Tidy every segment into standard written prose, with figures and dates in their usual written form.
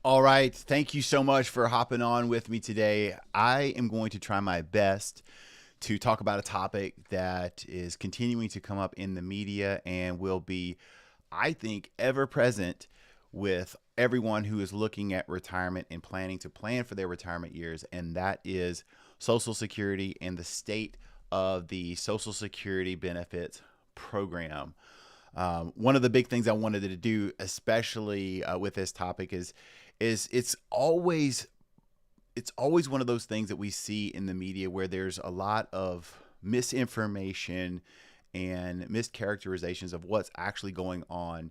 All right. Thank you so much for hopping on with me today. I am going to try my best to talk about a topic that is continuing to come up in the media and will be, I think, ever present with everyone who is looking at retirement and planning to plan for their retirement years. And that is Social Security and the state of the Social Security benefits program. One of the big things I wanted to do, especially with this topic, is it's always one of those things that we see in the media where there's a lot of misinformation and mischaracterizations of what's actually going on.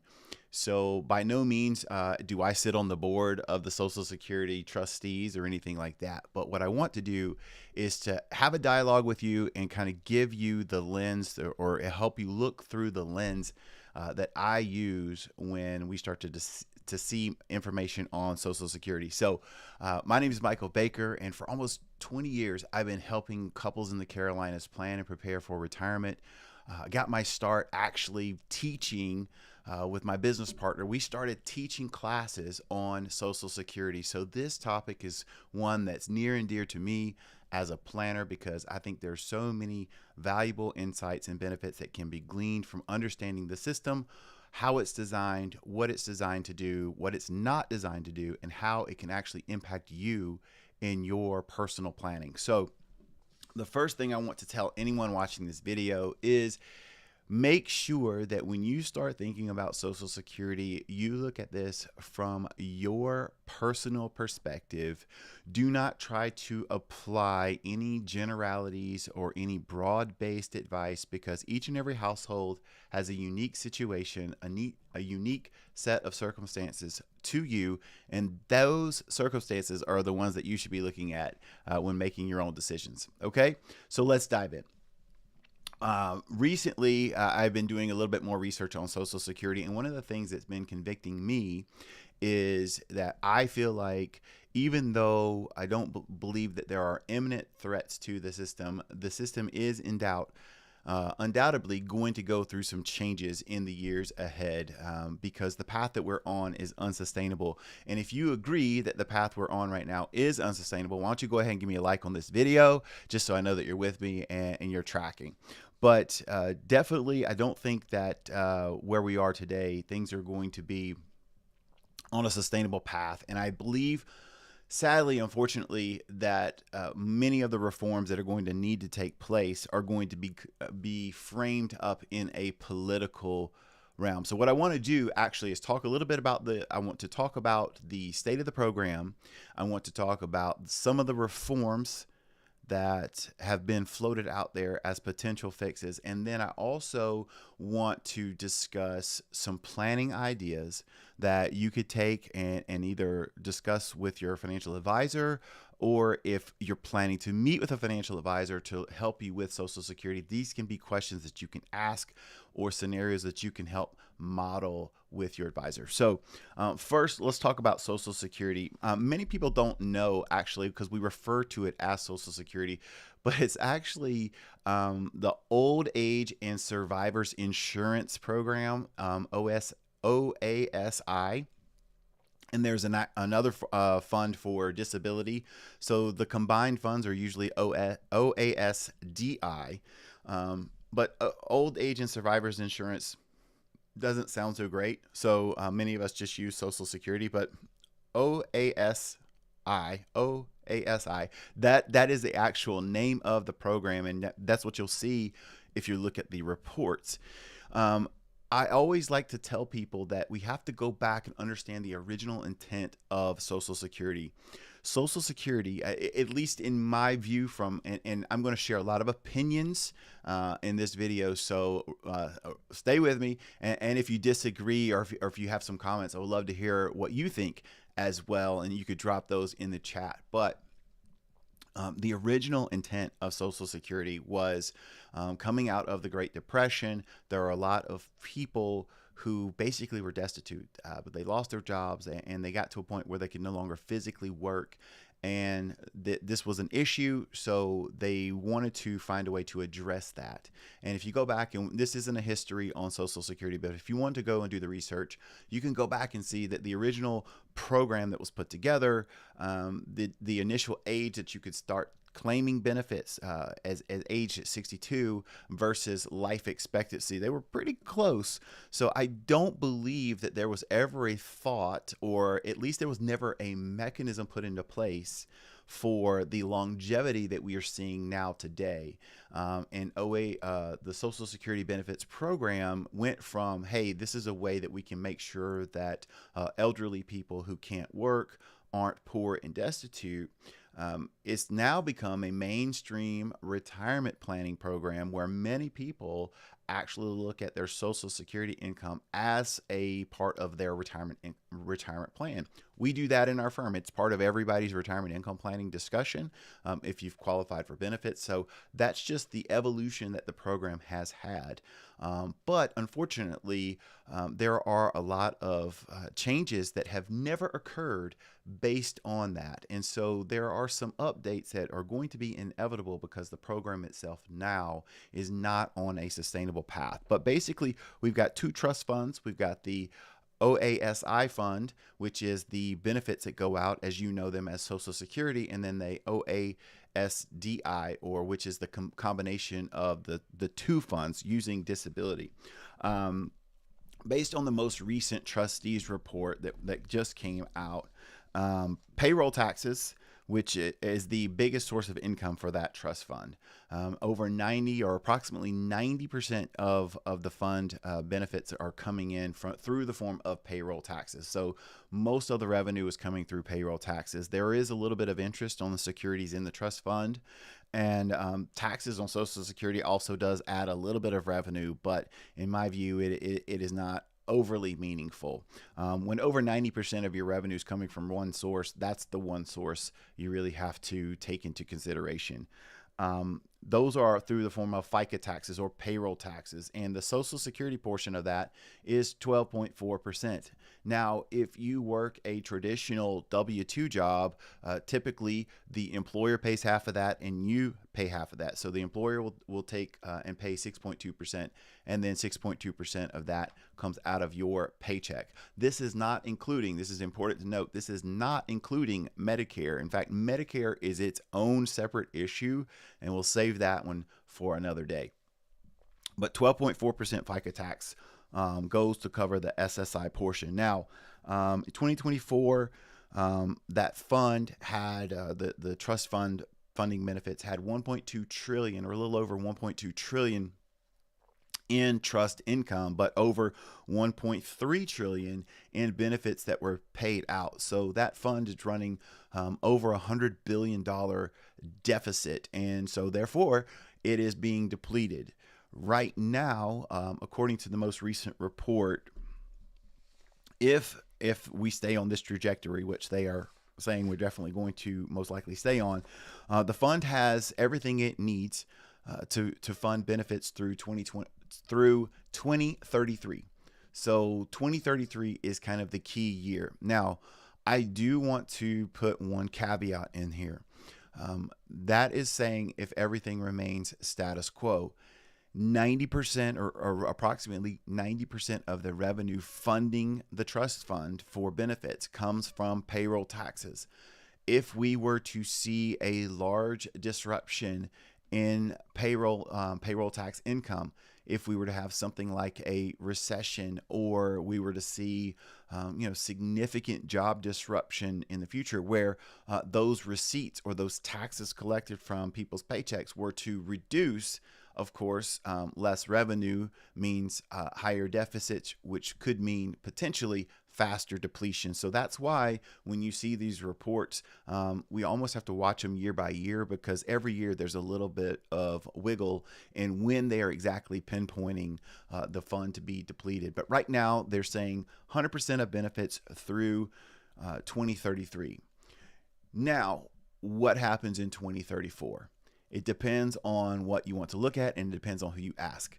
So by no means do I sit on the board of the Social Security trustees or anything like that. But what I want to do is to have a dialogue with you and kind of give you the lens or help you look through the lens that I use when we start to see information on Social Security. So, my name is Michael Baker, and for almost 20 years, I've been helping couples in the Carolinas plan and prepare for retirement. I got my start actually teaching with my business partner. We started teaching classes on Social Security. So, this topic is one that's near and dear to me as a planner because I think there's so many valuable insights and benefits that can be gleaned from understanding the system, how it's designed, what it's designed to do, what it's not designed to do, and how it can actually impact you in your personal planning. So, the first thing I want to tell anyone watching this video is make sure that when you start thinking about Social Security, you look at this from your personal perspective. Do not try to apply any generalities or any broad-based advice because each and every household has a unique situation, a unique set of circumstances to you, and those circumstances are the ones that you should be looking at when making your own decisions. Okay, so let's dive in. Recently, I've been doing a little bit more research on Social Security, and one of the things that's been convicting me is that I feel like even though I don't believe that there are imminent threats to the system is in doubt. Undoubtedly going to go through some changes in the years ahead because the path that we're on is unsustainable. And if you agree that the path we're on right now is unsustainable, why don't you go ahead and give me a like on this video just so I know that you're with me and you're tracking. But definitely, I don't think that where we are today, things are going to be on a sustainable path. And I believe, sadly, unfortunately, that many of the reforms that are going to need to take place are going to be framed up in a political realm. So what I want to do actually is talk a little bit about I want to talk about the state of the program. I want to talk about some of the reforms that have been floated out there as potential fixes. And then I also want to discuss some planning ideas that you could take and either discuss with your financial advisor, or if you're planning to meet with a financial advisor to help you with Social Security, these can be questions that you can ask or scenarios that you can help model with your advisor. So first, let's talk about Social Security. Many people don't know, actually, because we refer to it as Social Security, but it's actually the Old Age and Survivors Insurance Program, OASI. And there's another fund for disability. So the combined funds are usually OASDI. But Old Age and Survivors Insurance doesn't sound so great. So many of us just use Social Security, but OASI, OASI, that is the actual name of the program. And that's what you'll see if you look at the reports. I always like to tell people that we have to go back and understand the original intent of Social Security. Social Security, at least in my view, and I'm going to share a lot of opinions in this video, so stay with me. And if you disagree or if you have some comments, I would love to hear what you think as well, and you could drop those in the chat. But the original intent of Social Security was coming out of the Great Depression. There are a lot of people who basically were destitute, but they lost their jobs and they got to a point where they could no longer physically work. and this was an issue, so they wanted to find a way to address that. And if you go back, and this isn't a history on Social Security, but if you want to go and do the research, you can go back and see that the original program that was put together, the initial age that you could start claiming benefits as age 62 versus life expectancy, they were pretty close. So I don't believe that there was ever a thought, or at least there was never a mechanism put into place for the longevity that we are seeing now today. And the Social Security benefits program went from, hey, this is a way that we can make sure that elderly people who can't work aren't poor and destitute. It's now become a mainstream retirement planning program where many people actually look at their Social Security income as a part of their retirement plan. We do that in our firm. It's part of everybody's retirement income planning discussion if you've qualified for benefits. So that's just the evolution that the program has had. But unfortunately, there are a lot of changes that have never occurred based on that. And so there are some updates that are going to be inevitable because the program itself now is not on a sustainable path. But basically, we've got two trust funds. We've got the OASI fund, which is the benefits that go out as you know them as Social Security, and then the OASDI, or which is the combination of the two funds using disability. Based on the most recent trustees report that just came out, payroll taxes, which is the biggest source of income for that trust fund. Over 90 or approximately 90% of the fund benefits are coming in through the form of payroll taxes. So most of the revenue is coming through payroll taxes. There is a little bit of interest on the securities in the trust fund, and taxes on Social Security also does add a little bit of revenue, but in my view, it is not overly meaningful. When over 90% of your revenue is coming from one source, that's the one source you really have to take into consideration. Those are through the form of FICA taxes or payroll taxes, and the Social Security portion of that is 12.4%. Now, if you work a traditional W-2 job, typically the employer pays half of that and you pay half of that. So the employer will take and pay 6.2%, and then 6.2% of that comes out of your paycheck. This is not including, this is important to note, this is not including Medicare. In fact, Medicare is its own separate issue, and we'll save that one for another day. But 12.4% FICA tax goes to cover the SSI portion. Now, in 2024, that fund had the trust fund funding benefits had 1.2 trillion, or a little over 1.2 trillion in trust income, but over 1.3 trillion in benefits that were paid out. So that fund is running over $100 billion deficit, and so therefore it is being depleted. Right now, according to the most recent report, if we stay on this trajectory, which they are saying we're definitely going to most likely stay on, the fund has everything it needs to fund benefits through 2033. So 2033 is kind of the key year. Now, I do want to put one caveat in here. That is saying if everything remains status quo, 90% or approximately 90% of the revenue funding the trust fund for benefits comes from payroll taxes. If we were to see a large disruption in payroll tax income, if we were to have something like a recession, or we were to see significant job disruption in the future, where those receipts or those taxes collected from people's paychecks were to reduce, of course, less revenue means higher deficits, which could mean potentially faster depletion. So that's why when you see these reports, we almost have to watch them year by year, because every year there's a little bit of wiggle in when they are exactly pinpointing the fund to be depleted. But right now they're saying 100% of benefits through 2033. Now, what happens in 2034? It depends on what you want to look at, and it depends on who you ask.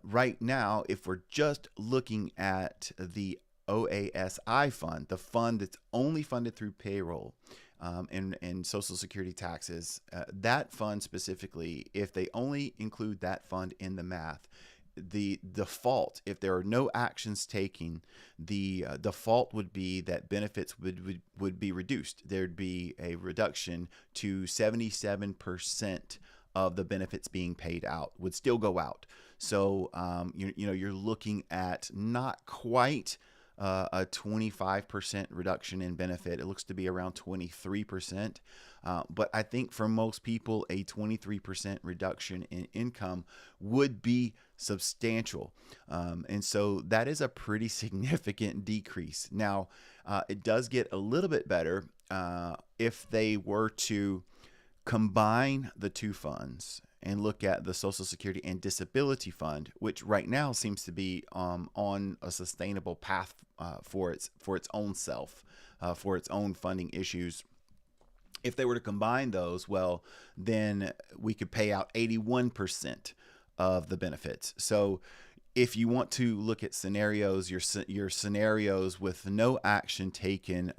Right now, if we're just looking at the OASI fund, the fund that's only funded through payroll, and Social Security taxes, that fund specifically, if they only include that fund in the math, the default, if there are no actions taken, the default would be that benefits would be reduced. There'd be a reduction to 77% of the benefits being paid out would still go out. So you're looking at not quite a 25% reduction in benefit. It looks to be around 23%. But I think for most people, a 23% reduction in income would be substantial. And so that is a pretty significant decrease. Now, it does get a little bit better if they were to combine the two funds and look at the Social Security and Disability Fund, which right now seems to be on a sustainable path for its own self, for its own funding issues. If they were to combine those, well, then we could pay out 81% of the benefits. So if you want to look at scenarios, your scenarios with no action taken,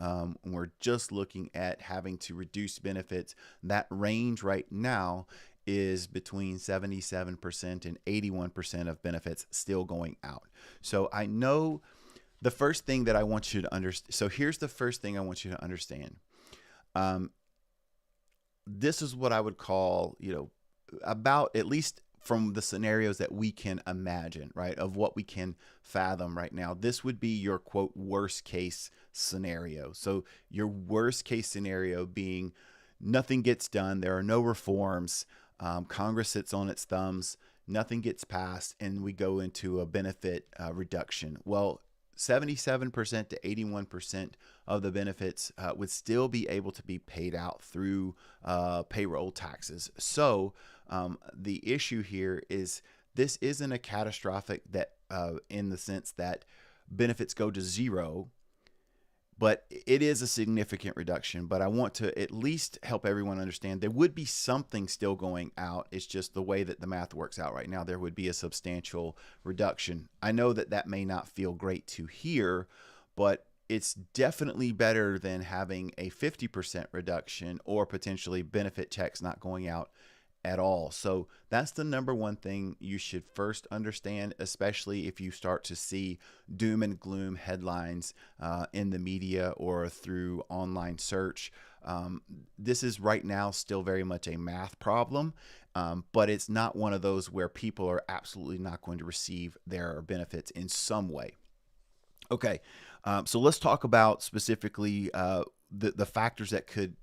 we're just looking at having to reduce benefits. That range right now is between 77% and 81% of benefits still going out. So I know the first thing that I want you to understand. So here's the first thing I want you to understand. This is what I would call, about, at least from the scenarios that we can imagine, right, of what we can fathom right now, this would be your, quote, worst case scenario. So your worst case scenario being nothing gets done, there are no reforms, Congress sits on its thumbs, nothing gets passed, and we go into a benefit reduction. Well, 77% to 81% of the benefits would still be able to be paid out through payroll taxes. So the issue here is this isn't a catastrophic that in the sense that benefits go to zero, but it is a significant reduction. But I want to at least help everyone understand there would be something still going out. It's just the way that the math works out right now, there would be a substantial reduction. I know that that may not feel great to hear, but it's definitely better than having a 50% reduction or potentially benefit checks not going out at all. So that's the number one thing you should first understand, especially if you start to see doom and gloom headlines in the media or through online search. This is right now still very much a math problem, but it's not one of those where people are absolutely not going to receive their benefits in some way. Okay, so let's talk about specifically the factors that could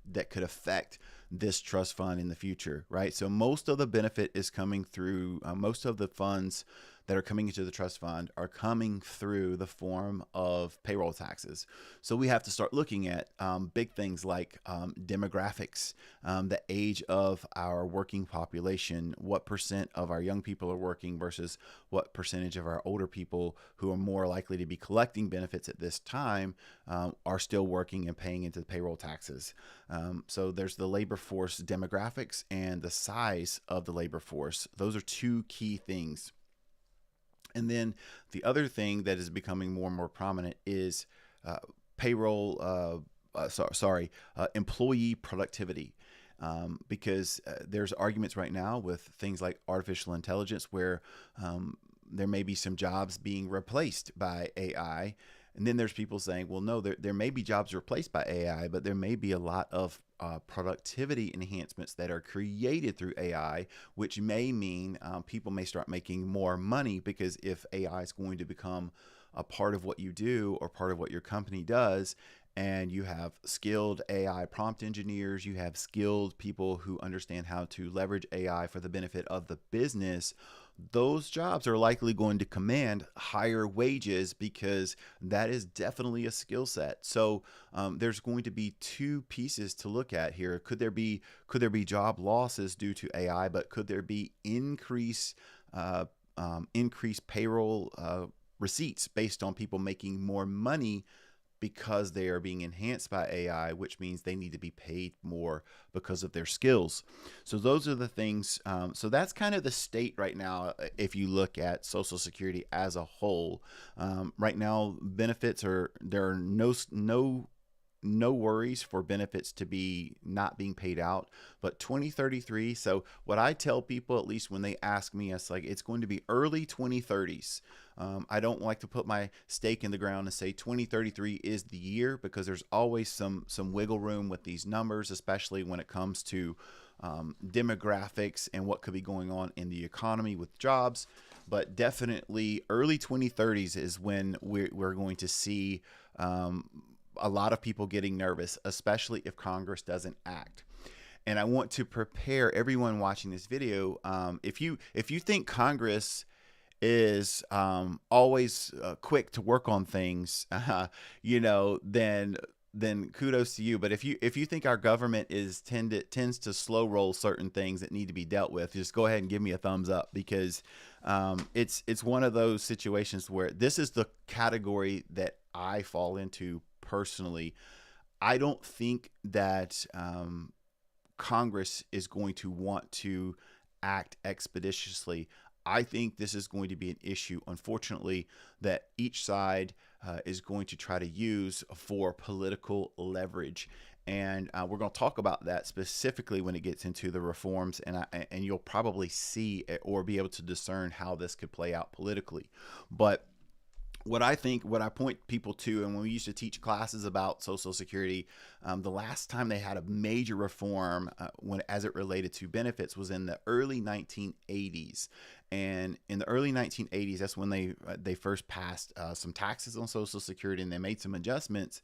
affect this trust fund in the future, right? So most of the benefit is coming through, most of the funds that are coming into the trust fund are coming through the form of payroll taxes. So we have to start looking at big things like demographics, the age of our working population, what percent of our young people are working versus what percentage of our older people who are more likely to be collecting benefits at this time are still working and paying into the payroll taxes. So there's the labor force demographics and the size of the labor force. Those are two key things. And then the other thing that is becoming more and more prominent is employee productivity. Because there's arguments right now with things like artificial intelligence where there may be some jobs being replaced by AI. And then there's people saying, well, no, there may be jobs replaced by AI, but there may be a lot of productivity enhancements that are created through AI, which may mean people may start making more money, because if AI is going to become a part of what you do or part of what your company does, and you have skilled AI prompt engineers, you have skilled people who understand how to leverage AI for the benefit of the business, those jobs are likely going to command higher wages, because that is definitely a skill set. So there's going to be two pieces to look at here. Could there be job losses due to AI, but could there be increased payroll receipts based on people making more money because they are being enhanced by AI, which means they need to be paid more because of their skills. So those are the things. So that's kind of the state right now. If you look at Social Security as a whole, right now benefits there are no no worries for benefits to be not being paid out, but 2033. So what I tell people, at least when they ask me, it's like it's going to be early 2030s. I don't like to put my stake in the ground and say 2033 is the year, because there's always some wiggle room with these numbers, especially when it comes to demographics and what could be going on in the economy with jobs. But definitely early 2030s is when we're going to see a lot of people getting nervous, especially if Congress doesn't act. And I want to prepare everyone watching this video. If you think Congress is always quick to work on things, then kudos to you. But if you think our government tends to slow roll certain things that need to be dealt with, just go ahead and give me a thumbs up, because it's one of those situations where this is the category that I fall into personally. I don't think that Congress is going to want to act expeditiously. I think this is going to be an issue, unfortunately, that each side is going to try to use for political leverage. And we're going to talk about that specifically when it gets into the reforms, and you'll probably see or be able to discern how this could play out politically. But what I point people to, and when we used to teach classes about Social Security, the last time they had a major reform as it related to benefits was in the early 1980s. And in the early 1980s, that's when they first passed some taxes on Social Security, and they made some adjustments,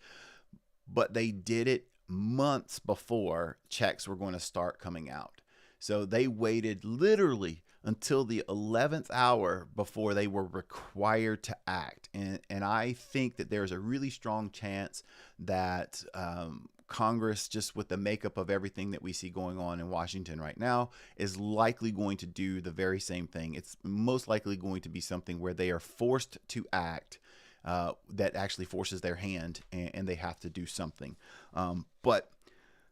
but they did it months before checks were going to start coming out. So they waited literally until the 11th hour before they were required to act. And I think that there's a really strong chance that Congress, just with the makeup of everything that we see going on in Washington right now, is likely going to do the very same thing. It's most likely going to be something where they are forced to act, that actually forces their hand, and they have to do something. But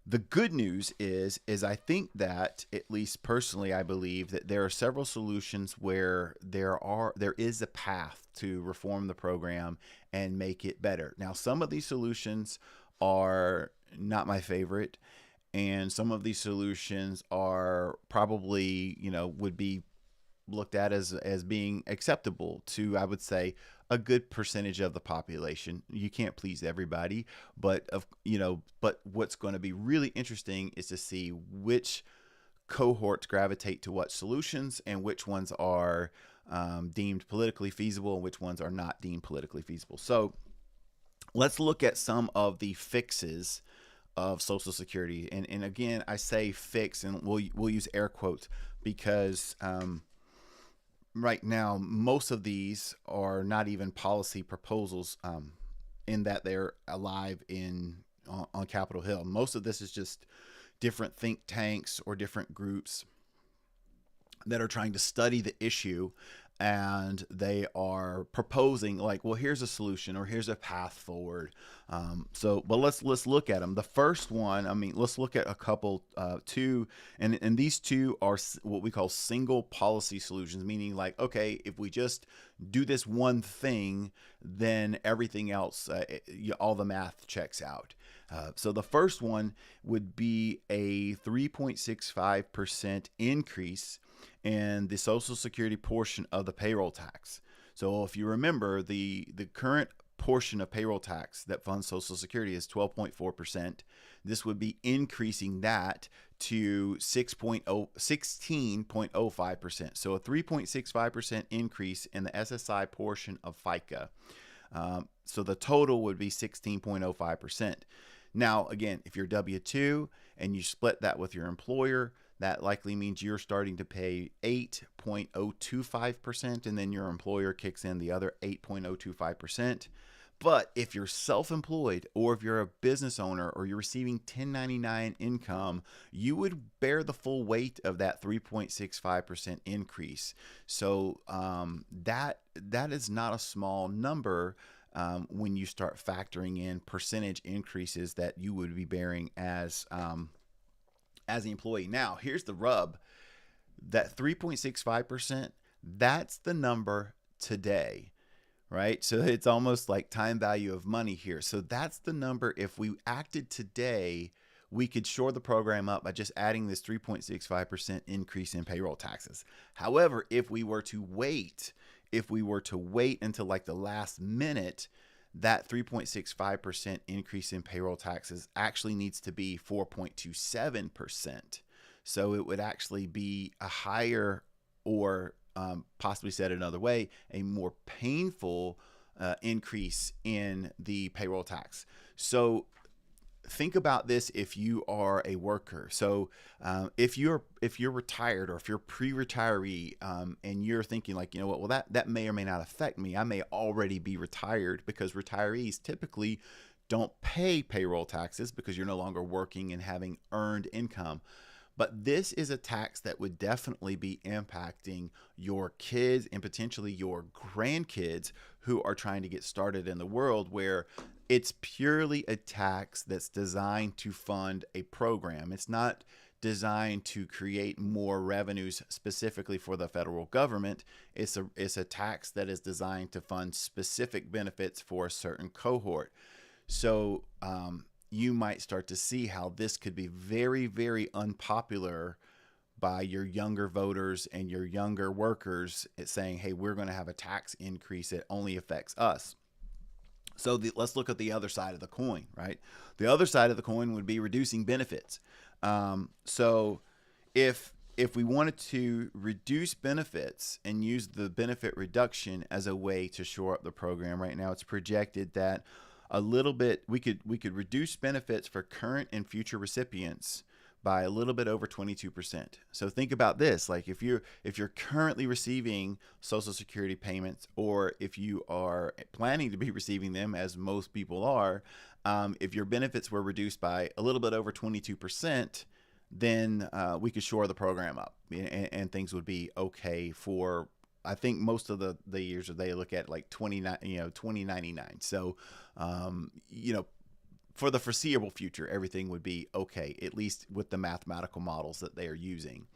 the good news is I think that, at least personally, I believe that there are several solutions where there is a path to reform the program and make it better. Now, some of these solutions are not my favorite, and some of these solutions are probably, would be looked at as being acceptable to, I would say, a good percentage of the population. You can't please everybody, but what's going to be really interesting is to see which cohorts gravitate to what solutions, and which ones are deemed politically feasible and which ones are not deemed politically feasible. So let's look at some of the fixes of Social Security. And again, I say fix, and we'll use air quotes, because right now, most of these are not even policy proposals, in that they're alive on Capitol Hill. Most of this is just different think tanks or different groups that are trying to study the issue, and they are proposing, like, well, here's a solution, or here's a path forward. But let's look at them. The first one, let's look at a couple, two, and these two are what we call single policy solutions, meaning like, okay, if we just do this one thing, then everything else, all the math checks out. So the first one would be a 3.65% increase in the Social Security portion of the payroll tax. So if you remember, the current portion of payroll tax that funds Social Security is 12.4%. This would be increasing that to 16.05%. So a 3.65% increase in the SSI portion of FICA. So the total would be 16.05%. Now, again, if you're W-2 and you split that with your employer, that likely means you're starting to pay 8.025%, and then your employer kicks in the other 8.025%. But if you're self-employed, or if you're a business owner, or you're receiving 1099 income, you would bear the full weight of that 3.65% increase. So that is not a small number when you start factoring in percentage increases that you would be bearing as the employee. Now, here's the rub. That 3.65%, that's the number today. right? So it's almost like time value of money here. So that's the number. If we acted today, we could shore the program up by just adding this 3.65% increase in payroll taxes. However, if we were to wait until like the last minute, that 3.65% increase in payroll taxes actually needs to be 4.27%. So it would actually be a higher, or possibly said another way, a more painful increase in the payroll tax. So think about this if you are a worker. So if you're retired, or if you're pre-retiree, and you're thinking like, you know what, well that may or may not affect me. I may already be retired, because retirees typically don't pay payroll taxes because you're no longer working and having earned income. But this is a tax that would definitely be impacting your kids and potentially your grandkids who are trying to get started in the world, where it's purely a tax that's designed to fund a program. It's not designed to create more revenues specifically for the federal government. It's a tax that is designed to fund specific benefits for a certain cohort. So you might start to see how this could be very, very unpopular by your younger voters and your younger workers, saying, hey, we're going to have a tax increase that only affects us. So let's look at the other side of the coin, right? The other side of the coin would be reducing benefits. So if we wanted to reduce benefits and use the benefit reduction as a way to shore up the program, right now it's projected that a little bit we could reduce benefits for current and future recipients by a little bit over 22%. So think about this, like if you're currently receiving Social Security payments, or if you are planning to be receiving them, as most people are, if your benefits were reduced by a little bit over 22%, then we could shore the program up, and things would be okay for, I think, most of the years that they look at, like 2099. So, for the foreseeable future, everything would be okay, at least with the mathematical models that they are using.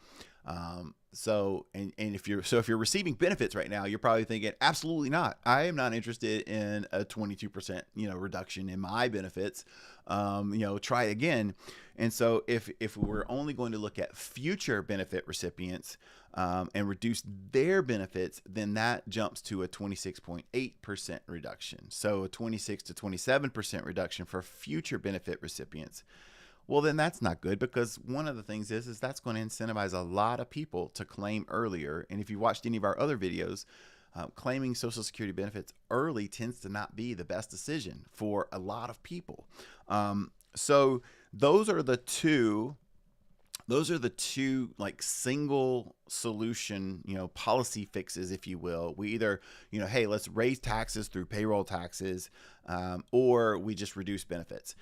If you're receiving benefits right now, you're probably thinking, absolutely not. I am not interested in a 22%, reduction in my benefits. Try again. And so if we're only going to look at future benefit recipients, and reduce their benefits, then that jumps to a 26.8% reduction. So a 26 to 27% reduction for future benefit recipients. Well, then that's not good, because one of the things is that's going to incentivize a lot of people to claim earlier. And if you watched any of our other videos, claiming Social Security benefits early tends to not be the best decision for a lot of people. So those are the two like single solution, policy fixes, if you will. We either, hey, let's raise taxes through payroll taxes, or we just reduce benefits.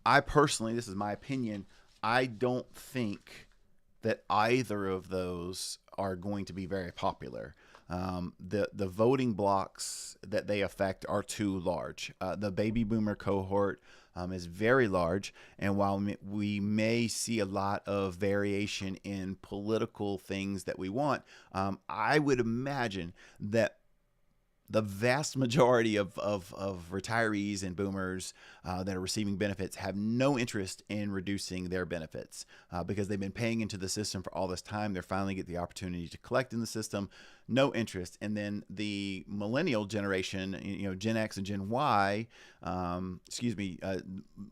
I personally, this is my opinion, I don't think that either of those are going to be very popular. The voting blocks that they affect are too large. The baby boomer cohort is very large, and while we may see a lot of variation in political things that we want, I would imagine that the vast majority of retirees and boomers that are receiving benefits have no interest in reducing their benefits, because they've been paying into the system for all this time. They're finally get the opportunity to collect in the system. No interest. And then the millennial generation, Gen X and Gen Y,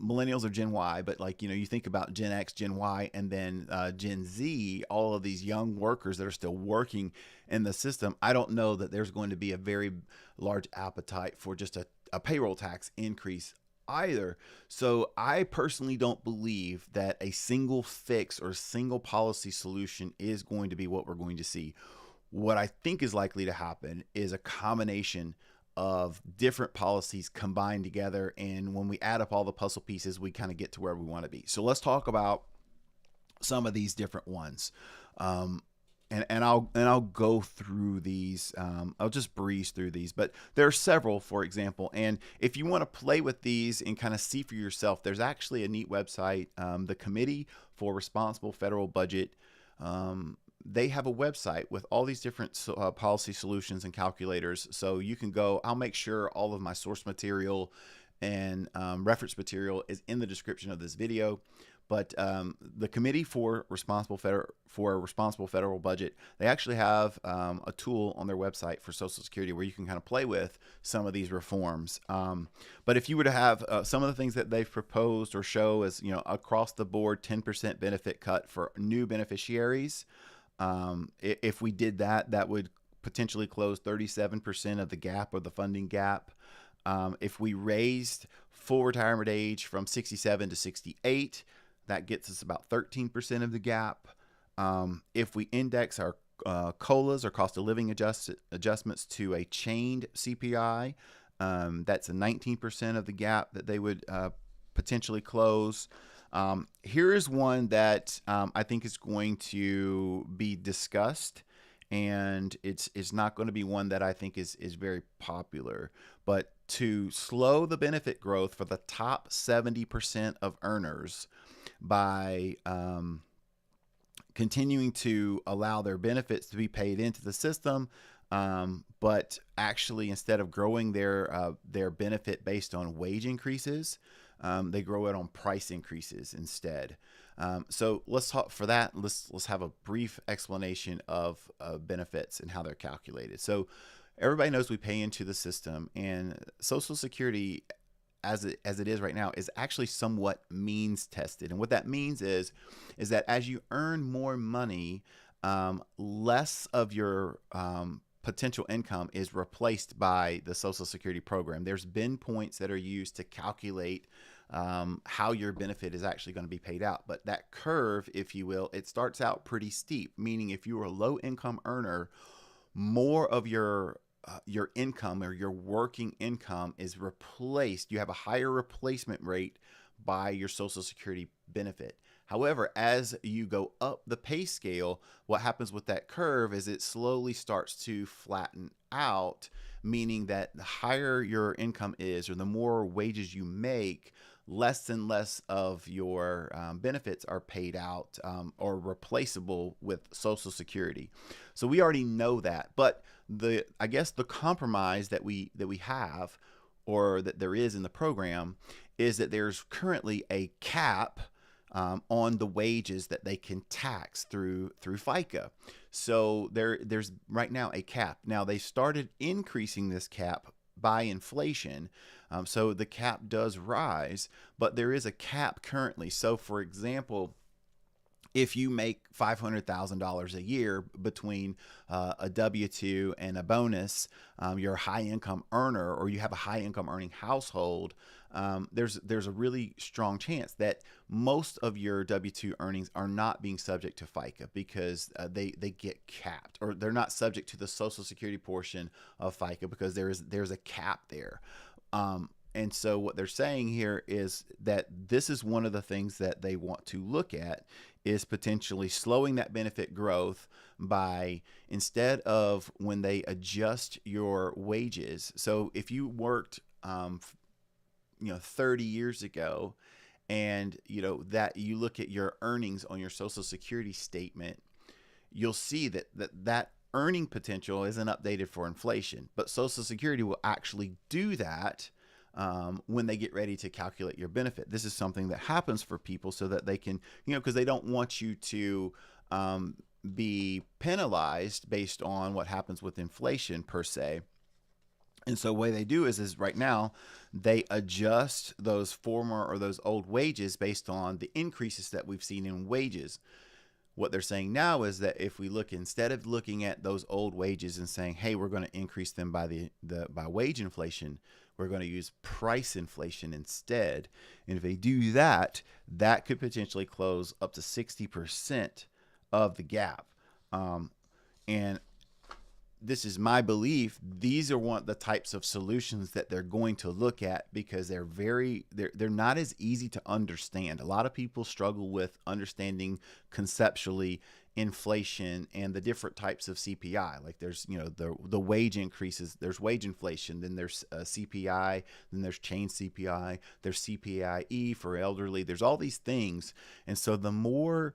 millennials are Gen Y, but you think about Gen X, Gen Y, and then Gen Z, all of these young workers that are still working in the system. I don't know that there's going to be a very large appetite for just a payroll tax increase either. So I personally don't believe that a single fix or single policy solution is going to be what we're going to see. What I think is likely to happen is a combination of different policies combined together, and when we add up all the puzzle pieces, we kind of get to where we want to be. So let's talk about some of these different ones. And I'll go through these. I'll just breeze through these, but there are several, for example. And if you want to play with these and kind of see for yourself, there's actually a neat website, the Committee for Responsible Federal Budget. they have a website with all these different policy solutions and calculators. So you can go, I'll make sure all of my source material and reference material is in the description of this video. But the Committee for a Responsible Federal Budget, they actually have a tool on their website for Social Security where you can kind of play with some of these reforms. But if you were to have some of the things that they've proposed or show as, across the board 10% benefit cut for new beneficiaries, if we did that, that would potentially close 37% of the gap or the funding gap. If we raised full retirement age from 67 to 68, that gets us about 13% of the gap. If we index our COLAs or cost of living adjustments to a chained CPI, that's a 19% of the gap that they would potentially close. Here is one that I think is going to be discussed, and it's not going to be one that I think is very popular. But to slow the benefit growth for the top 70% of earners by continuing to allow their benefits to be paid into the system, but actually instead of growing their benefit based on wage increases, they grow it on price increases instead. So let's talk for that. Let's have a brief explanation of benefits and how they're calculated. So everybody knows we pay into the system, and Social Security, as it is right now, is actually somewhat means tested. And what that means is that as you earn more money, less of your potential income is replaced by the Social Security program. There's been points that are used to calculate how your benefit is actually going to be paid out. But that curve, if you will, it starts out pretty steep, meaning if you are a low income earner, more of your income or your working income is replaced. You have a higher replacement rate by your Social Security benefit. However, as you go up the pay scale, what happens with that curve is it slowly starts to flatten out, meaning that the higher your income is or the more wages you make, less and less of your benefits are paid out or replaceable with Social Security. So we already know that, but I guess the compromise that we have, or that there is in the program, is that there's currently a cap on the wages that they can tax through FICA. So there's right now a cap. Now they started increasing this cap by inflation. So the cap does rise, but there is a cap currently. So for example, if you make $500,000 a year between a W-2 and a bonus, you're a high income earner, or you have a high income earning household, there's a really strong chance that most of your W-2 earnings are not being subject to FICA because they get capped, or they're not subject to the Social Security portion of FICA because there's a cap there. And so what they're saying here is that this is one of the things that they want to look at, is potentially slowing that benefit growth by, instead of when they adjust your wages. So if you worked 30 years ago, and that you look at your earnings on your Social Security statement, you'll see that earning potential isn't updated for inflation, but Social Security will actually do that when they get ready to calculate your benefit. This is something that happens for people so that they can, because they don't want you to be penalized based on what happens with inflation per se. And so the way they do is right now they adjust those former or those old wages based on the increases that we've seen in wages. What they're saying now is that if we look, instead of looking at those old wages and saying, hey, we're going to increase them by by wage inflation, we're going to use price inflation instead. And if they do that, that could potentially close up to 60% of the gap. And this is my belief. These are one of the types of solutions that they're going to look at because they're not as easy to understand. A lot of people struggle with understanding conceptually inflation and the different types of CPI. Like there's, the wage increases, there's wage inflation, then there's CPI, then there's chain CPI, there's CPIE for elderly. There's all these things. And so the more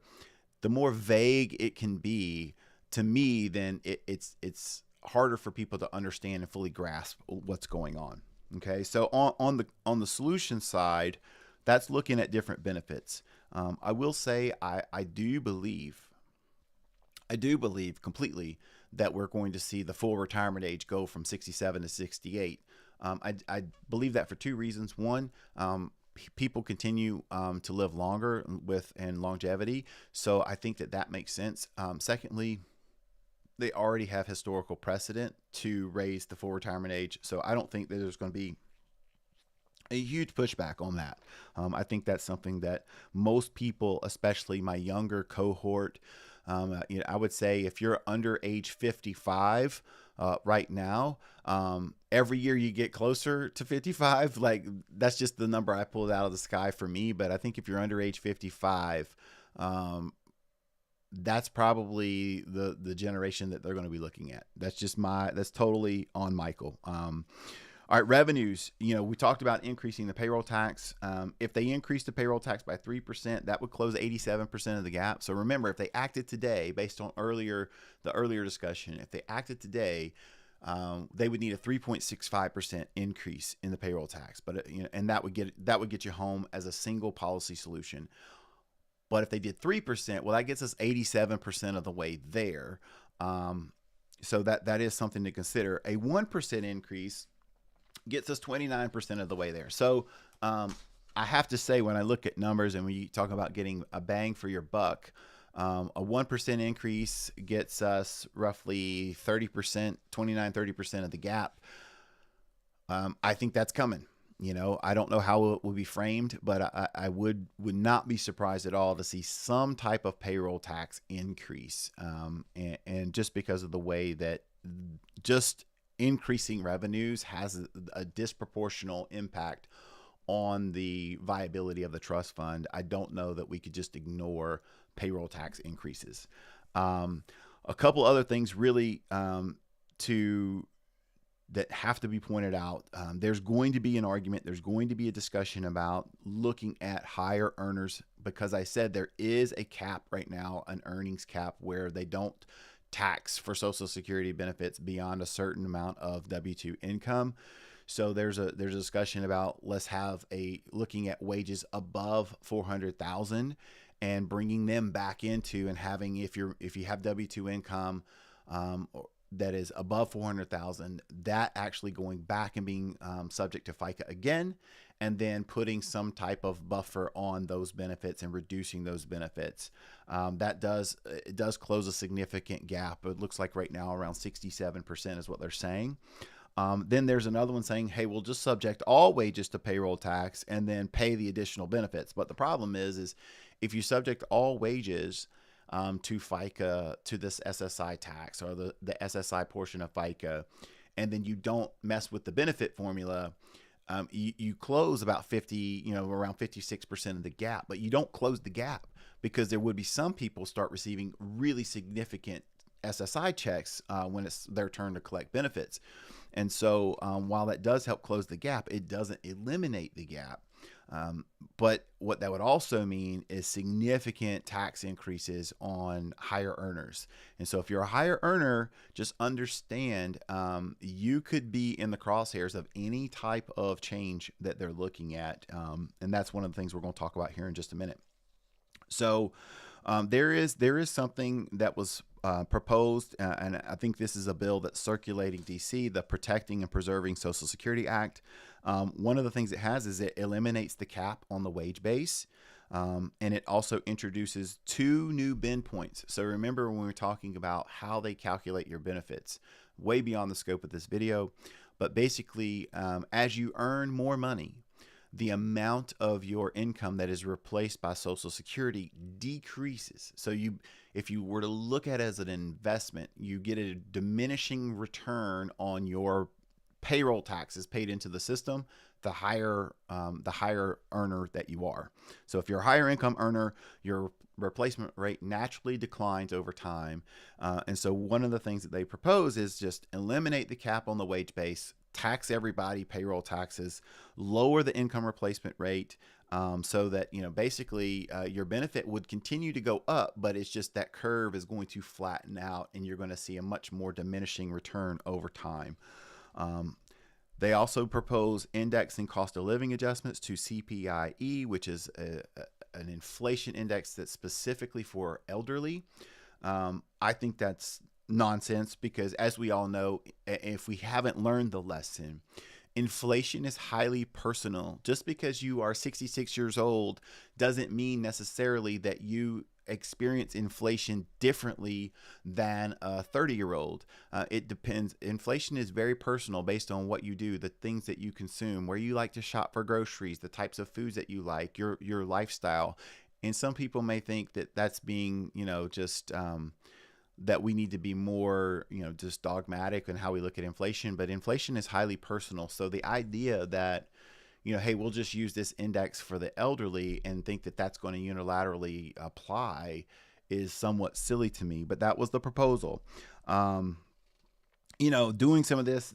vague it can be, to me, then it's harder for people to understand and fully grasp what's going on. Okay, so on the solution side, that's looking at different benefits. I will say I do believe completely that we're going to see the full retirement age go from 67 to 68. I believe that for two reasons. One, people continue to live longer and longevity, so I think that makes sense. Secondly, they already have historical precedent to raise the full retirement age, so I don't think that there's going to be a huge pushback on that. I think that's something that most people, especially my younger cohort, I would say if you're under age 55 right now, every year you get closer to 55, like that's just the number I pulled out of the sky for me. But I think if you're under age 55, that's probably the generation that they're going to be looking at. That's totally on Michael. All right, revenues. We talked about increasing the payroll tax. If they increase the payroll tax by 3%, that would close 87% of the gap. So remember, if they acted today, based on the earlier discussion, if they acted today, they would need a 3.65% increase in the payroll tax. But and that would get you home as a single policy solution. But if they did 3%, well, that gets us 87% of the way there. So that is something to consider. A 1% increase gets us 29% of the way there. So I have to say, when I look at numbers and we talk about getting a bang for your buck, a 1% increase gets us roughly 30%, 30% of the gap. I think that's coming. I don't know how it will be framed, but I would not be surprised at all to see some type of payroll tax increase. And just because of the way that just increasing revenues has a disproportional impact on the viability of the trust fund, I don't know that we could just ignore payroll tax increases. A couple other things really that have to be pointed out. There's going to be an argument. There's going to be a discussion about looking at higher earners, because I said there is a cap right now, an earnings cap, where they don't tax for Social Security benefits beyond a certain amount of W-2 income. So there's a discussion about looking at wages above 400,000 and bringing them back into, and having, if you have W-2 income that is above 400,000, that actually going back and being subject to FICA again, and then putting some type of buffer on those benefits and reducing those benefits. It does close a significant gap. It looks like right now around 67% is what they're saying. Then there's another one saying, hey, we'll just subject all wages to payroll tax and then pay the additional benefits. But the problem is if you subject all wages to FICA, to this SSI tax, or the SSI portion of FICA, and then you don't mess with the benefit formula, you close about around 56% of the gap, but you don't close the gap, because there would be some people start receiving really significant SSI checks when it's their turn to collect benefits. And so while that does help close the gap, it doesn't eliminate the gap. But what that would also mean is significant tax increases on higher earners. And so if you're a higher earner, just understand you could be in the crosshairs of any type of change that they're looking at. And that's one of the things we're going to talk about here in just a minute. So there is something that was proposed, and I think this is a bill that's circulating DC, the Protecting and Preserving Social Security Act. One of the things it has is it eliminates the cap on the wage base, and it also introduces 2 new bend points. So remember, when we were talking about how they calculate your benefits, way beyond the scope of this video, but basically as you earn more money, the amount of your income that is replaced by Social Security decreases. So if you were to look at it as an investment, you get a diminishing return on your payroll taxes paid into the system, the higher earner that you are. So if you're a higher income earner, your replacement rate naturally declines over time. And so one of the things that they propose is just eliminate the cap on the wage base, tax everybody, payroll taxes, lower the income replacement rate, so that, basically your benefit would continue to go up, but it's just that curve is going to flatten out and you're going to see a much more diminishing return over time. They also propose indexing cost of living adjustments to CPIE, which is an inflation index that's specifically for elderly. I think that's nonsense because, as we all know, if we haven't learned the lesson, inflation is highly personal. Just because you are 66 years old doesn't mean necessarily that you experience inflation differently than a 30-year-old. It depends. Inflation is very personal based on what you do, the things that you consume, where you like to shop for groceries, the types of foods that you like, your lifestyle. And some people may think that that's being, just that we need to be more, just dogmatic in how we look at inflation. But inflation is highly personal. So the idea that, hey, we'll just use this index for the elderly and think that that's going to unilaterally apply is somewhat silly to me. But that was the proposal. Doing some of this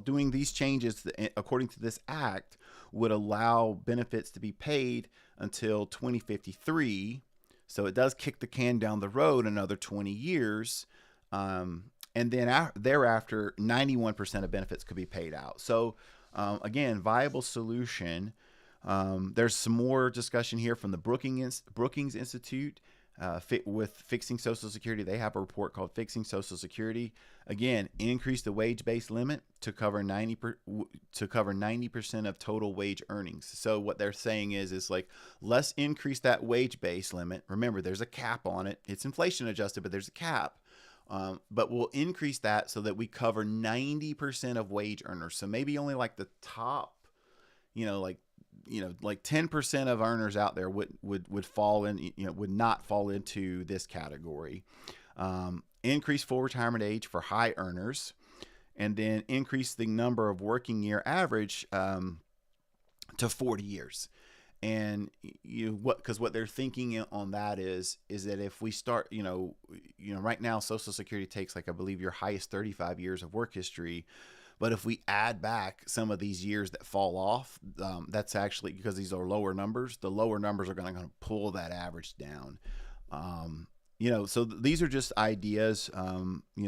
doing these changes according to this act would allow benefits to be paid until 2053. So it does kick the can down the road another 20 years. And then thereafter, 91% of benefits could be paid out. So again, viable solution. There's some more discussion here from the Brookings Institute with fixing Social Security. They have a report called Fixing Social Security. Again, increase the wage-based limit to cover 90% of total wage earnings. So what they're saying is like, let's increase that wage-based limit. Remember, there's a cap on it. It's inflation adjusted, but there's a cap. But we'll increase that so that we cover 90% of wage earners. So maybe only like the top, like 10% of earners out there would fall in, would not fall into this category. Increase full retirement age for high earners, and then increase the number of working year average to 40 years. And what they're thinking on that is that if we start, right now Social Security takes, like, I believe your highest 35 years of work history. But if we add back some of these years that fall off, that's actually, because these are lower numbers, the lower numbers are going to pull that average down. So these are just ideas.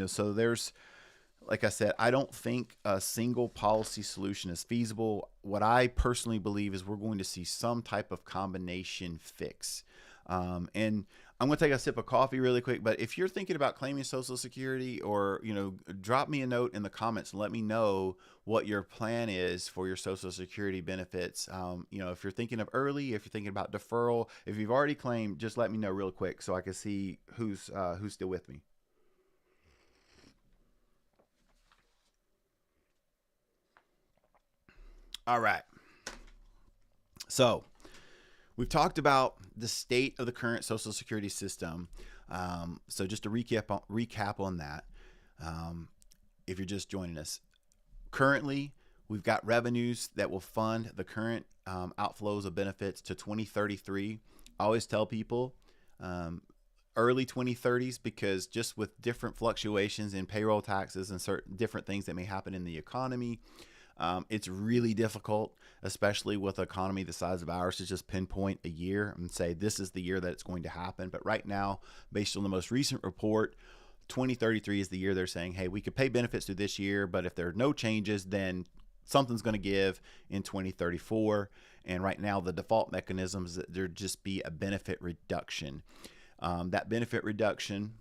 So there's, like I said, I don't think a single policy solution is feasible. What I personally believe is we're going to see some type of combination fix. And I'm going to take a sip of coffee really quick, but if you're thinking about claiming Social Security, or, drop me a note in the comments and let me know what your plan is for your Social Security benefits. If you're thinking of early, if you're thinking about deferral, if you've already claimed, just let me know real quick so I can see who's still with me. All right. So we've talked about the state of the current Social Security system. So just to recap on that, if you're just joining us, currently we've got revenues that will fund the current outflows of benefits to 2033. I always tell people early 2030s, because just with different fluctuations in payroll taxes and certain different things that may happen in the economy, it's really difficult, especially with an economy the size of ours, to just pinpoint a year and say this is the year that it's going to happen. But right now, based on the most recent report, 2033 is the year they're saying, hey, we could pay benefits through this year, but if there are no changes, then something's going to give in 2034. And right now, the default mechanism is that there'd just be a benefit reduction. That benefit reduction,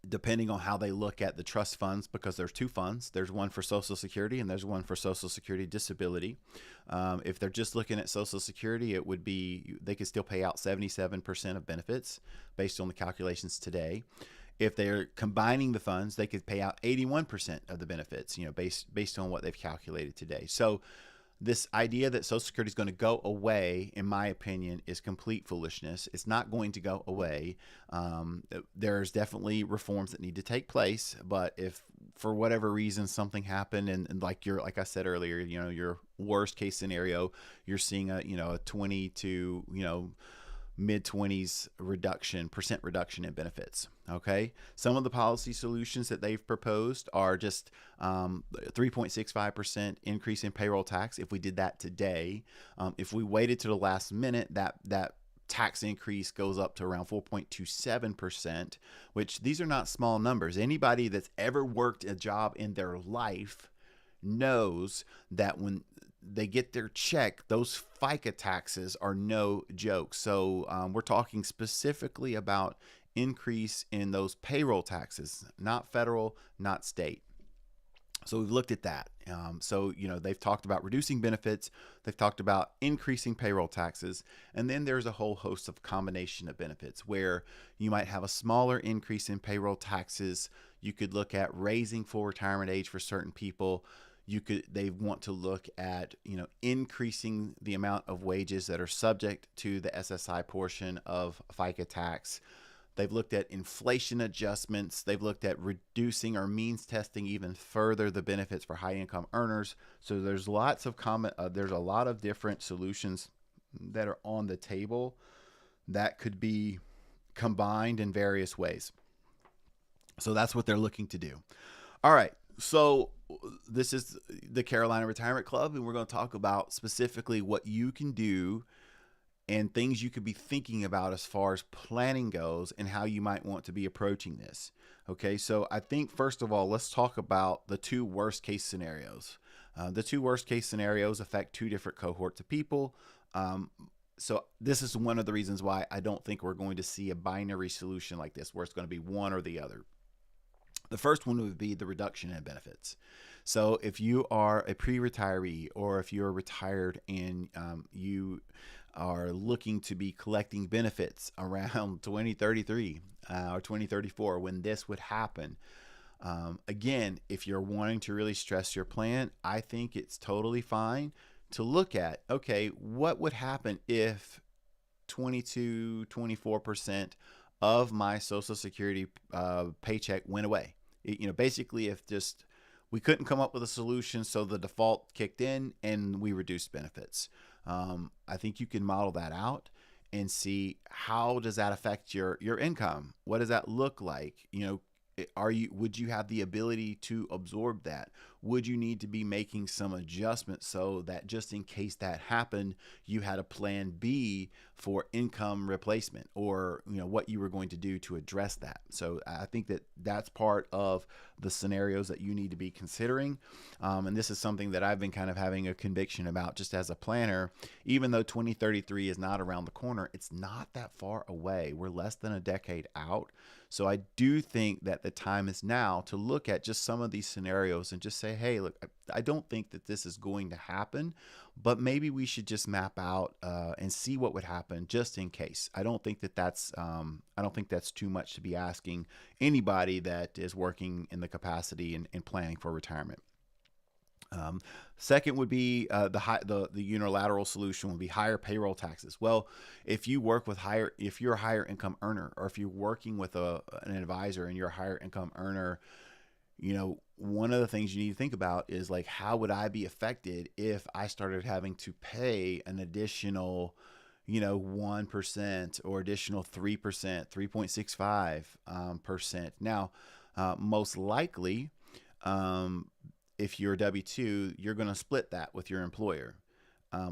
depending on how they look at the trust funds, because there's two funds. There's one for Social Security and there's one for Social Security Disability. If they're just looking at Social Security, it would be, they could still pay out 77% of benefits based on the calculations today. If they're combining the funds, they could pay out 81% of the benefits, based on what they've calculated today. So this idea that Social Security is going to go away, in my opinion, is complete foolishness. It's not going to go away. There's definitely reforms that need to take place, but if for whatever reason something happened, and like I said earlier, your worst case scenario, you're seeing a 20 to mid-20s percent reduction in benefits. Okay, some of the policy solutions that they've proposed are just 3.65% increase in payroll tax. If we did that today, if we waited to the last minute, that tax increase goes up to around 4.27%, which these are not small numbers. Anybody that's ever worked a job in their life knows that when they get their check, those FICA taxes are no joke. So we're talking specifically about increase in those payroll taxes, not federal, not state. So we've looked at that. They've talked about reducing benefits. They've talked about increasing payroll taxes. And then there's a whole host of combination of benefits where you might have a smaller increase in payroll taxes. You could look at raising full retirement age for certain people. They want to look at, increasing the amount of wages that are subject to the SSI portion of FICA tax. They've looked at inflation adjustments. They've looked at reducing or means testing even further the benefits for high income earners. So there's lots of there's a lot of different solutions that are on the table that could be combined in various ways. So that's what they're looking to do. All right. So this is the Carolina Retirement Club, and we're going to talk about specifically what you can do and things you could be thinking about as far as planning goes and how you might want to be approaching this. Okay, so I think first of all, let's talk about the two worst case scenarios. The two worst case scenarios affect two different cohorts of people. So this is one of the reasons why I don't think we're going to see a binary solution like this, where it's going to be one or the other. The first one would be the reduction in benefits. So if you are a pre-retiree, or if you're retired and you are looking to be collecting benefits around 2033 or 2034 when this would happen, again, if you're wanting to really stress your plan, I think it's totally fine to look at, okay, what would happen if 24% of my Social Security paycheck went away? Basically, if just we couldn't come up with a solution, so the default kicked in and we reduced benefits. I think you can model that out and see, how does that affect your income? What does that look like? Would you have the ability to absorb that? Would you need to be making some adjustments so that just in case that happened, you had a plan B for income replacement, or what you were going to do to address that? So I think that that's part of the scenarios that you need to be considering. And this is something that I've been kind of having a conviction about just as a planner. Even though 2033 is not around the corner, it's not that far away. We're less than a decade out. So I do think that the time is now to look at just some of these scenarios and just say, hey, look, I don't think that this is going to happen, but maybe we should just map out and see what would happen just in case. I don't think that's too much to be asking anybody that is working in the capacity and planning for retirement. Second would be the unilateral solution would be higher payroll taxes. Well, if you're a higher income earner, or if you're working with an advisor and you're a higher income earner, one of the things you need to think about is, like, how would I be affected if I started having to pay an additional 1% or additional 3%, 3.65%. Now, most likely, if you're a W-2, you're going to split that with your employer.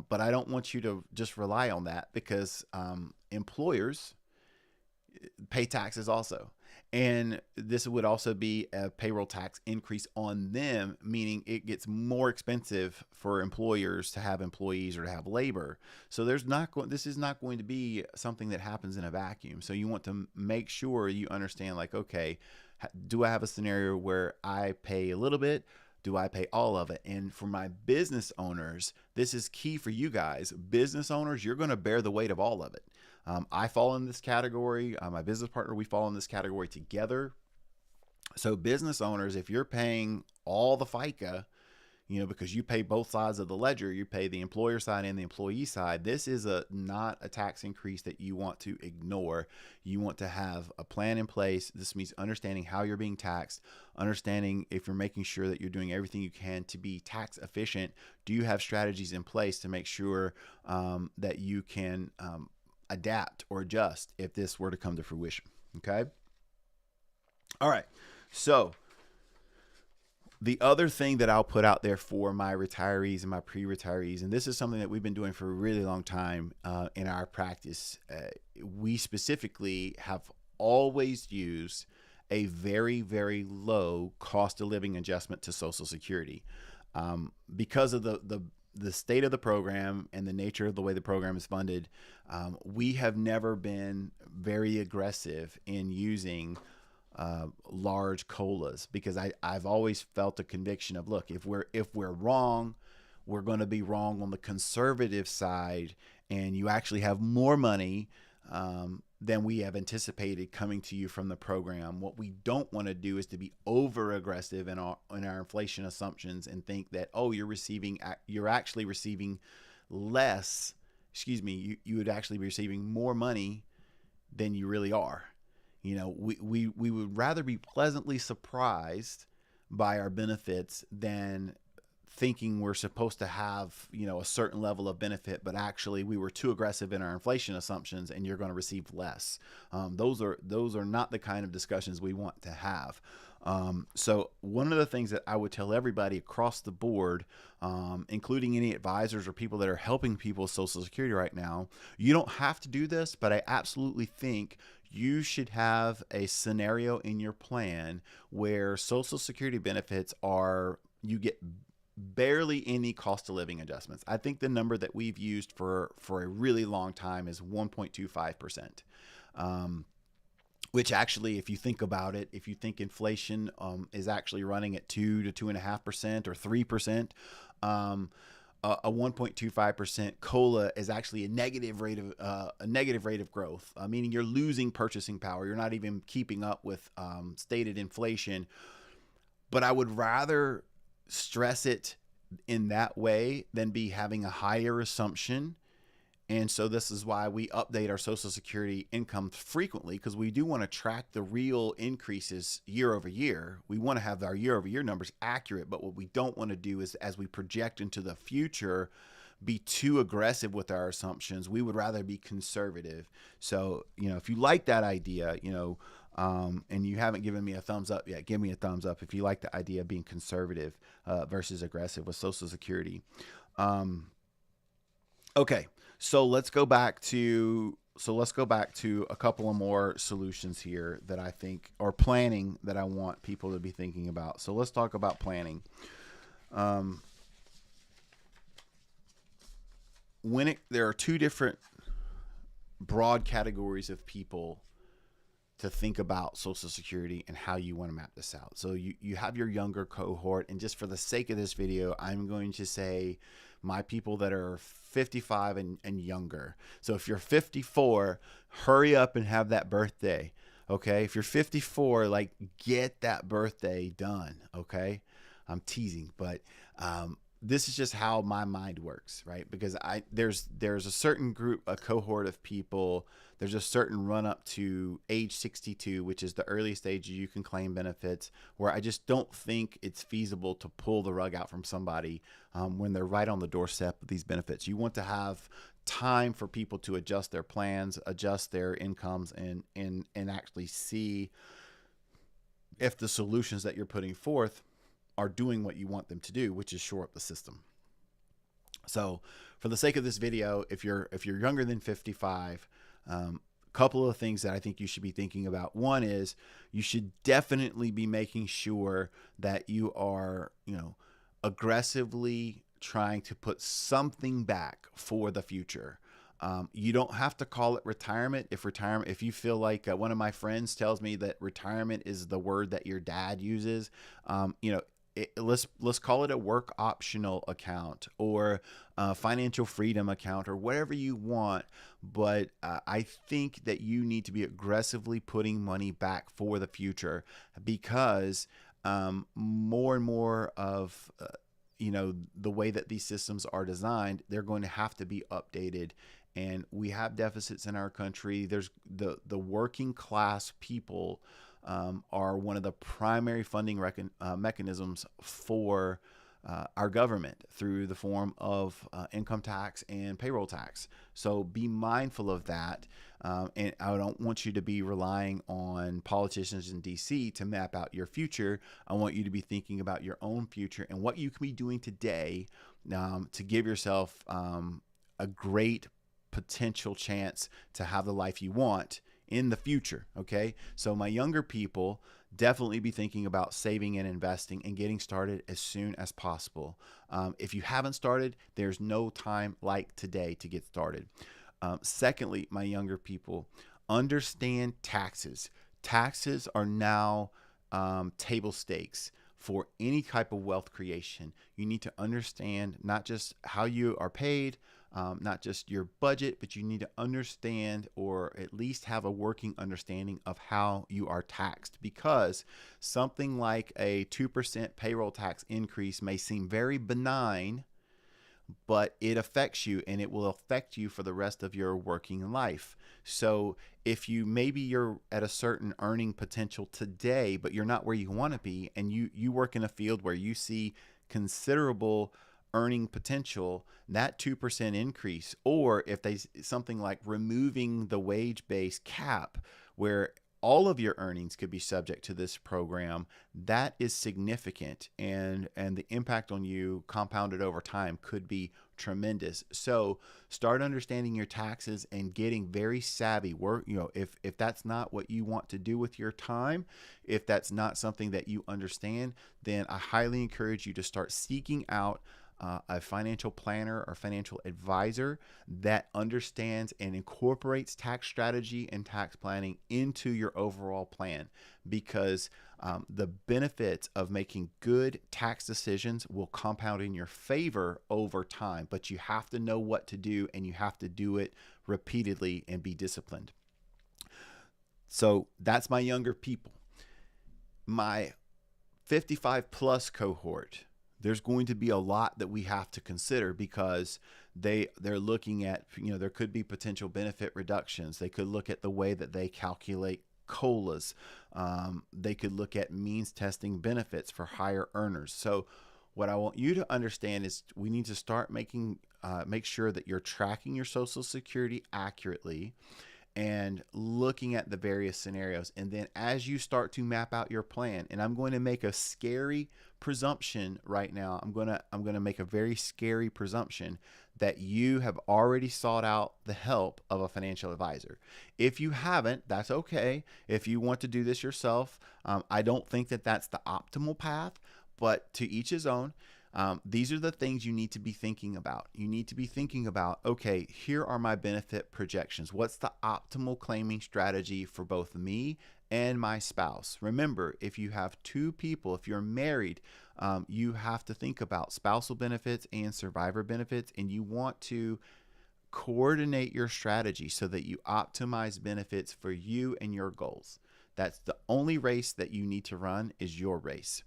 But I don't want you to just rely on that, because employers pay taxes also. And this would also be a payroll tax increase on them, meaning it gets more expensive for employers to have employees or to have labor. So this is not going to be something that happens in a vacuum. So you want to make sure you understand, like, okay, do I have a scenario where I pay a little bit? Do I pay all of it? And for my business owners, this is key for you guys. Business owners, you're going to bear the weight of all of it. I fall in this category. My business partner, we fall in this category together. So business owners, if you're paying all the FICA, because you pay both sides of the ledger, you pay the employer side and the employee side, this is not a tax increase that you want to ignore. You want to have a plan in place. This means understanding how you're being taxed, understanding if you're making sure that you're doing everything you can to be tax efficient. Do you have strategies in place to make sure that you can adapt or adjust if this were to come to fruition. Okay. All right. So the other thing that I'll put out there for my retirees and my pre-retirees, and this is something that we've been doing for a really long time in our practice, we specifically have always used a very, very low cost of living adjustment to Social Security. Because of the state of the program and the nature of the way the program is funded, we have never been very aggressive in using large COLAs, because I've always felt a conviction of, look, if we're wrong, we're going to be wrong on the conservative side, and you actually have more money than we have anticipated coming to you from the program. What we don't want to do is to be over aggressive in our inflation assumptions and think that, oh, you're actually receiving less. Excuse me, you would actually be receiving more money than you really are. You know, we would rather be pleasantly surprised by our benefits than thinking we're supposed to have, you know, a certain level of benefit, but actually we were too aggressive in our inflation assumptions and you're going to receive less. Those are not the kind of discussions we want to have. So one of the things that I would tell everybody across the board, including any advisors or people that are helping people with Social Security right now, you don't have to do this, but I absolutely think you should have a scenario in your plan where Social Security benefits you get barely any cost of living adjustments. I think the number that we've used for a really long time is 1.25%. Which actually, if you think about it, if you think inflation is actually running at 2 to 2.5% or 3%, a 1.25% COLA is actually a negative rate of growth, meaning you're losing purchasing power. You're not even keeping up with stated inflation. But I would rather stress it in that way than be having a higher assumption. And so this is why we update our Social Security income frequently, because we do want to track the real increases year over year. We want to have our year over year numbers accurate, but what we don't want to do is, as we project into the future, be too aggressive with our assumptions. We would rather be conservative. So, you know, if you like that idea, you know, and you haven't given me a thumbs up yet, give me a thumbs up if you like the idea of being conservative versus aggressive with Social Security. Okay. So let's go back to a couple of more solutions here that I think, or planning, that I want people to be thinking about. So let's talk about planning. There are two different broad categories of people to think about Social Security and how you want to map this out. So you have your younger cohort, and just for the sake of this video, I'm going to say my people that are 55 and younger. So if you're 54, hurry up and have that birthday. Okay. If you're 54, like, get that birthday done. Okay. I'm teasing, but, this is just how my mind works, right? Because there's a certain group, a cohort of people, there's a certain run up to age 62, which is the earliest age you can claim benefits, where I just don't think it's feasible to pull the rug out from somebody when they're right on the doorstep of these benefits. You want to have time for people to adjust their plans, adjust their incomes, and actually see if the solutions that you're putting forth are doing what you want them to do, which is shore up the system. So for the sake of this video, if you're younger than 55, couple of things that I think you should be thinking about. One is you should definitely be making sure that you are, you know, aggressively trying to put something back for the future. You don't have to call it retirement. If you feel like one of my friends tells me that retirement is the word that your dad uses, you know, let's call it a work optional account or a financial freedom account or whatever you want. But I think that you need to be aggressively putting money back for the future, because more and more of you know, the way that these systems are designed, they're going to have to be updated. And we have deficits in our country. There's the working class people are one of the primary funding mechanisms for our government through the form of income tax and payroll tax. So be mindful of that. And I don't want you to be relying on politicians in DC to map out your future. I want you to be thinking about your own future and what you can be doing today to give yourself a great potential chance to have the life you want in the future. Okay. So my younger people, definitely be thinking about saving and investing and getting started as soon as possible. If you haven't started, there's no time like today to get started. Secondly, my younger people, understand taxes. Taxes are now table stakes for any type of wealth creation. You need to understand not just how you are paid, not just your budget, but you need to understand or at least have a working understanding of how you are taxed, because something like a 2% payroll tax increase may seem very benign, but it affects you, and it will affect you for the rest of your working life. So if you're at a certain earning potential today, but you're not where you want to be, and you work in a field where you see considerable earning potential, that 2% increase, or if they something like removing the wage base cap where all of your earnings could be subject to this program, that is significant, and the impact on you compounded over time could be tremendous. So start understanding your taxes and getting very savvy. If that's not what you want to do with your time, if that's not something that you understand, then I highly encourage you to start seeking out a financial planner or financial advisor that understands and incorporates tax strategy and tax planning into your overall plan, because the benefits of making good tax decisions will compound in your favor over time. But you have to know what to do, and you have to do it repeatedly and be disciplined. So that's my younger people. My 55 plus cohort, there's going to be a lot that we have to consider, because they're looking at, there could be potential benefit reductions. They could look at the way that they calculate COLAs. They could look at means testing benefits for higher earners. So what I want you to understand is we need to start make sure that you're tracking your Social Security accurately and looking at the various scenarios. And then as you start to map out your plan, and I'm going to make a scary presumption right now. I'm going to make a very scary presumption that you have already sought out the help of a financial advisor. If you haven't, that's okay. If you want to do this yourself, I don't think that that's the optimal path, but to each his own. These are the things you need to be thinking about. You need to be thinking about, okay, here are my benefit projections. What's the optimal claiming strategy for both me and my spouse? Remember, if you have two people, if you're married, you have to think about spousal benefits and survivor benefits, and you want to coordinate your strategy so that you optimize benefits for you and your goals. That's the only race that you need to run, is your race.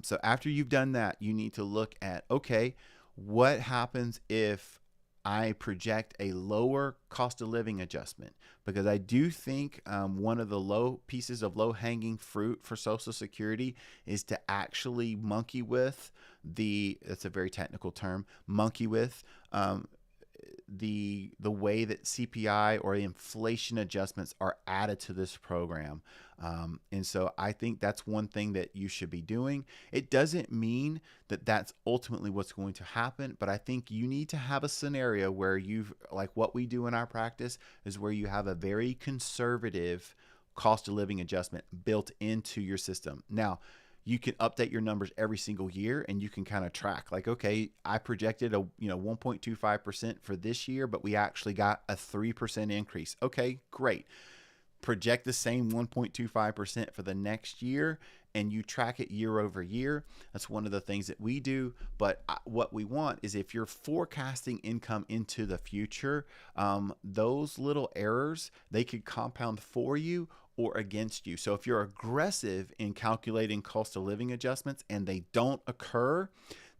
So after you've done that, you need to look at, okay, what happens if I project a lower cost of living adjustment? Because I do think one of the low pieces of low hanging fruit for Social Security is to actually monkey with that's a very technical term, monkey with the way that CPI or inflation adjustments are added to this program. And so I think that's one thing that you should be doing. It doesn't mean that that's ultimately what's going to happen, but I think you need to have a scenario where like what we do in our practice is where you have a very conservative cost of living adjustment built into your system. Now, you can update your numbers every single year, and you can kind of track, like, okay, I projected 1.25% for this year, but we actually got a 3% increase. Okay, great. Project the same 1.25% for the next year, and you track it year over year. That's one of the things that we do. But what we want is, if you're forecasting income into the future, those little errors, they could compound for you or against you. So if you're aggressive in calculating cost of living adjustments and they don't occur,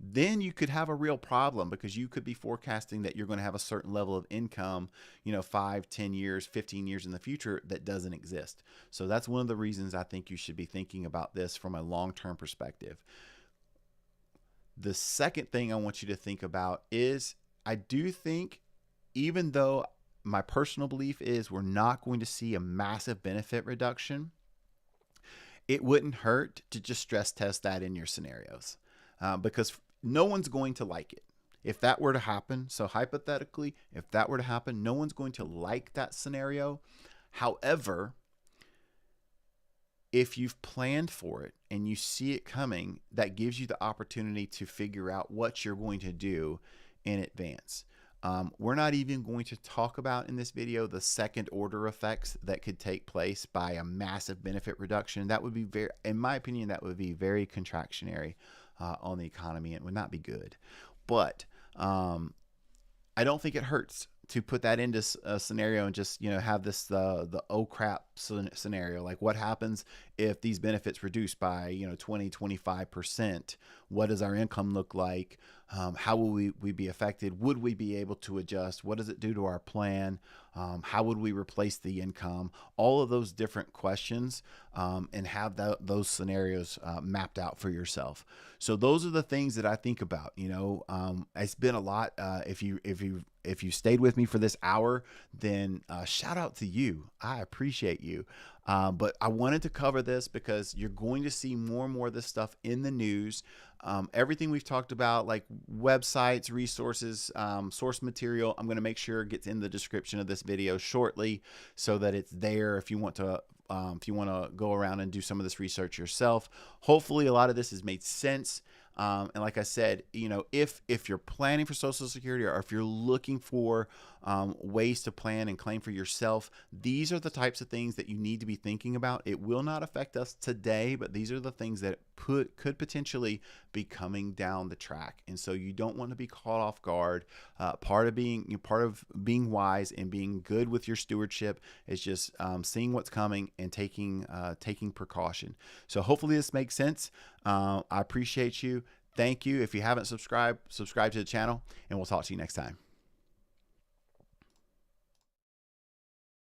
then you could have a real problem, because you could be forecasting that you're going to have a certain level of income, 5, 10 years, 15 years in the future that doesn't exist. So that's one of the reasons I think you should be thinking about this from a long-term perspective. The second thing I want you to think about is I do think, even though my personal belief is we're not going to see a massive benefit reduction, it wouldn't hurt to just stress test that in your scenarios, because no one's going to like it. If that were to happen, so hypothetically, if that were to happen, no one's going to like that scenario. However, if you've planned for it and you see it coming, that gives you the opportunity to figure out what you're going to do in advance. We're not even going to talk about in this video the second order effects that could take place by a massive benefit reduction. That would be very, in my opinion, that would be very contractionary on the economy and would not be good. But I don't think it hurts to put that into a scenario and just, have this the oh crap scenario. Like, what happens if these benefits reduce by 20-25%? What does our income look like? How will we be affected? Would we be able to adjust? What does it do to our plan? How would we replace the income? All of those different questions, and have those scenarios mapped out for yourself. So those are the things that I think about. It's been a lot. If you stayed with me for this hour, then shout out to you. I appreciate you. But I wanted to cover this because you're going to see more and more of this stuff in the news. Everything we've talked about, like websites, resources, source material, I'm going to make sure it gets in the description of this video shortly so that it's there if you want to go around and do some of this research yourself. Hopefully a lot of this has made sense. And like I said, if you're planning for Social Security, or if you're looking for ways to plan and claim for yourself, these are the types of things that you need to be thinking about. It will not affect us today, but these are the things that could potentially be coming down the track. And so you don't want to be caught off guard. Part of being wise and being good with your stewardship is just seeing what's coming and taking precaution. So hopefully this makes sense. I appreciate you. Thank you. If you haven't subscribed to the channel, and we'll talk to you next time.